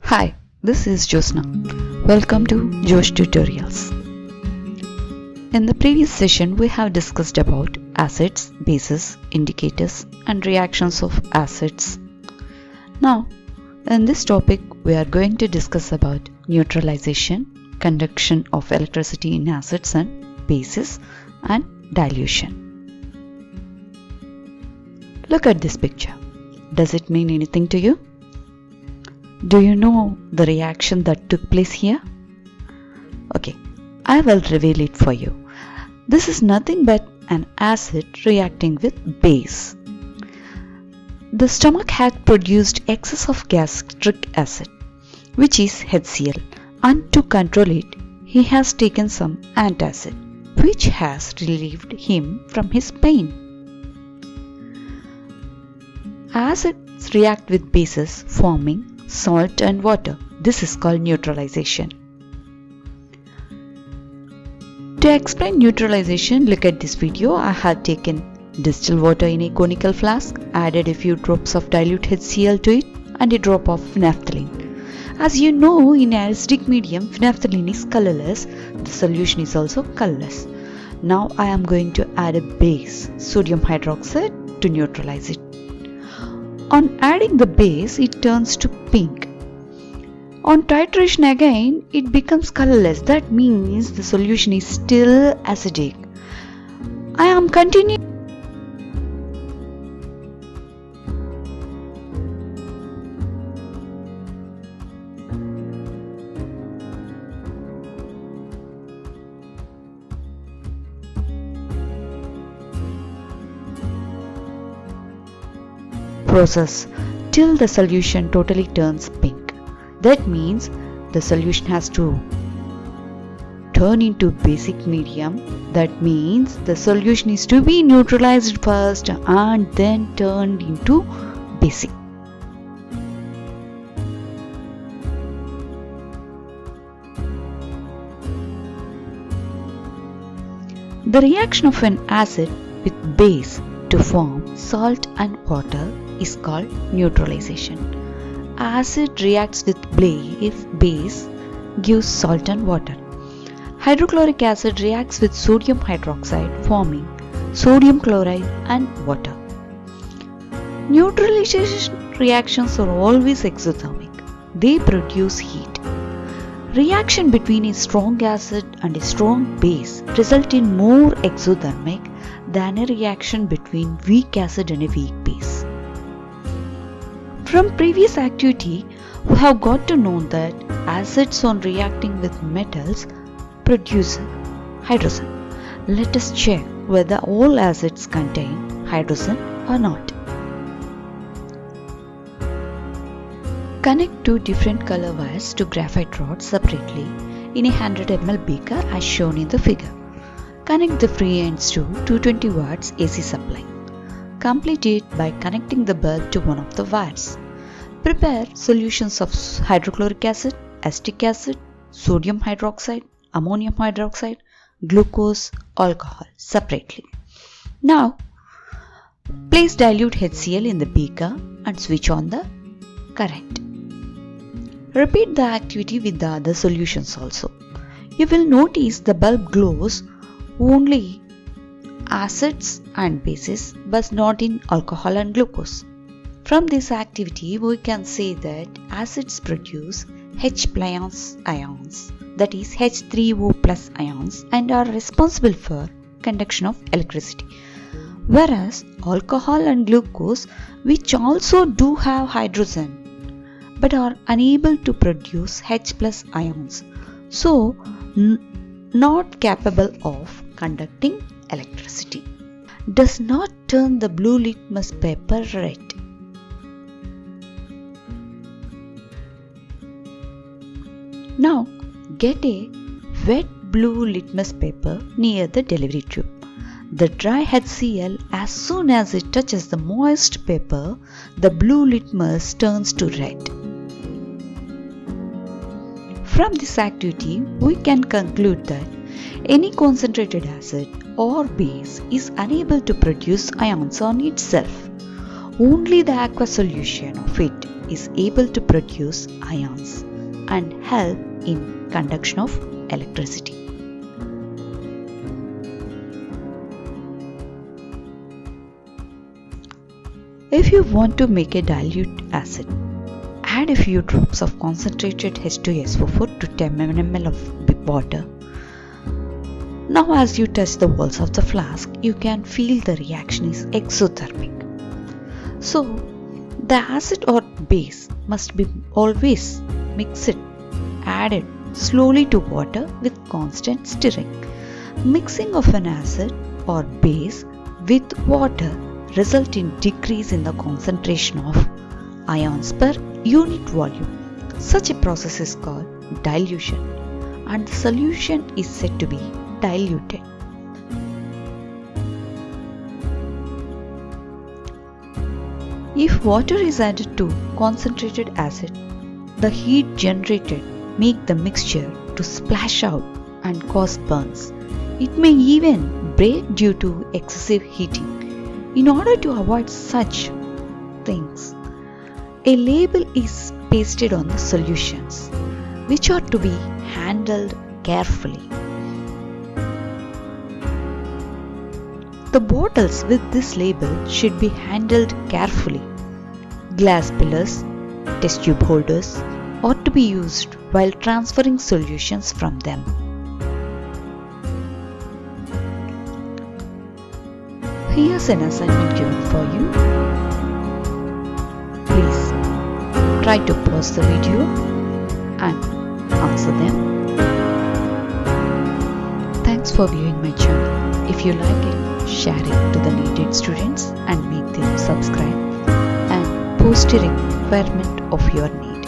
Hi, this is Josna. Welcome to Josh Tutorials. In the previous session, we have discussed about acids, bases, indicators, and reactions of acids. Now, in this topic, we are going to discuss about neutralization, conduction of electricity in acids and bases, and dilution. Look at this picture. Does it mean anything to you? Do you know the reaction that took place here? Okay, I will reveal it for you. This is nothing but an acid reacting with base. The stomach had produced excess of gastric acid, which is HCl, and to control it, he has taken some antacid, which has relieved him from his pain. Acids react with bases forming salt and water. This is called neutralization. To explain neutralization, look at this video. I have taken distilled water in a conical flask, added a few drops of dilute HCl to it, and a drop of phenolphthalein. As you know, in acidic medium, phenolphthalein is colorless. The solution is also colorless. Now I am going to add a base, sodium hydroxide, to neutralize it. On adding the base, it turns to pink. On titration again, it becomes colorless. That means the solution is still acidic. I am continuing. Process till the solution totally turns pink. That means the solution has to turn into basic medium. That means the solution is to be neutralized first and then turned into basic. The reaction of an acid with base to form salt and water is called neutralization. Acid reacts with base gives salt and water. Hydrochloric acid reacts with sodium hydroxide forming sodium chloride and water. Neutralization reactions are always exothermic. They produce heat. Reaction between a strong acid and a strong base result in more exothermic than a reaction between weak acid and a weak base. From previous activity, we have got to know that acids on reacting with metals produce hydrogen. Let us check whether all acids contain hydrogen or not. Connect two different color wires to graphite rods separately in a 100 ml beaker as shown in the figure. Connect the free ends to 220 watts AC supply. Complete it by connecting the bulb to one of the wires. Prepare solutions of hydrochloric acid, acetic acid, sodium hydroxide, ammonium hydroxide, glucose, alcohol separately. Now, place dilute HCl in the beaker and switch on the current. Repeat the activity with the other solutions also. You will notice the bulb glows only acids and bases but not in alcohol and glucose. From this activity, we can say that acids produce H plus ions, that is H3O plus ions, and are responsible for conduction of electricity. Whereas alcohol and glucose, which also do have hydrogen but are unable to produce H plus ions, so not capable of conducting electricity, does not turn the blue litmus paper red. Now get a wet blue litmus paper near the delivery tube. The dry HCl, as soon as it touches the moist paper, the blue litmus turns to red. From this activity, we can conclude that any concentrated acid or base is unable to produce ions on itself. Only the aqueous solution of it is able to produce ions and help in conduction of electricity. If you want to make a dilute acid, add a few drops of concentrated H2SO4 to 10 ml of water. Now as you touch the walls of the flask, you can feel the reaction is exothermic. So the acid or base must be always mixed, added slowly to water with constant stirring. Mixing of an acid or base with water result in decrease in the concentration of ions per unit volume. Such a process is called dilution, and the solution is said to be diluted. If water is added to concentrated acid, the heat generated make the mixture to splash out and cause burns. It may even break due to excessive heating. In order to avoid such things, a label is pasted on the solutions, which are to be handled carefully. The bottles with this label should be handled carefully. Glass pillars, test tube holders are to be used while transferring solutions from them. Here's an assignment given for you. Please try to pause the video and answer them. Thanks for viewing my channel. If you like it, share it to the needed students and make them subscribe and post a requirement of your need.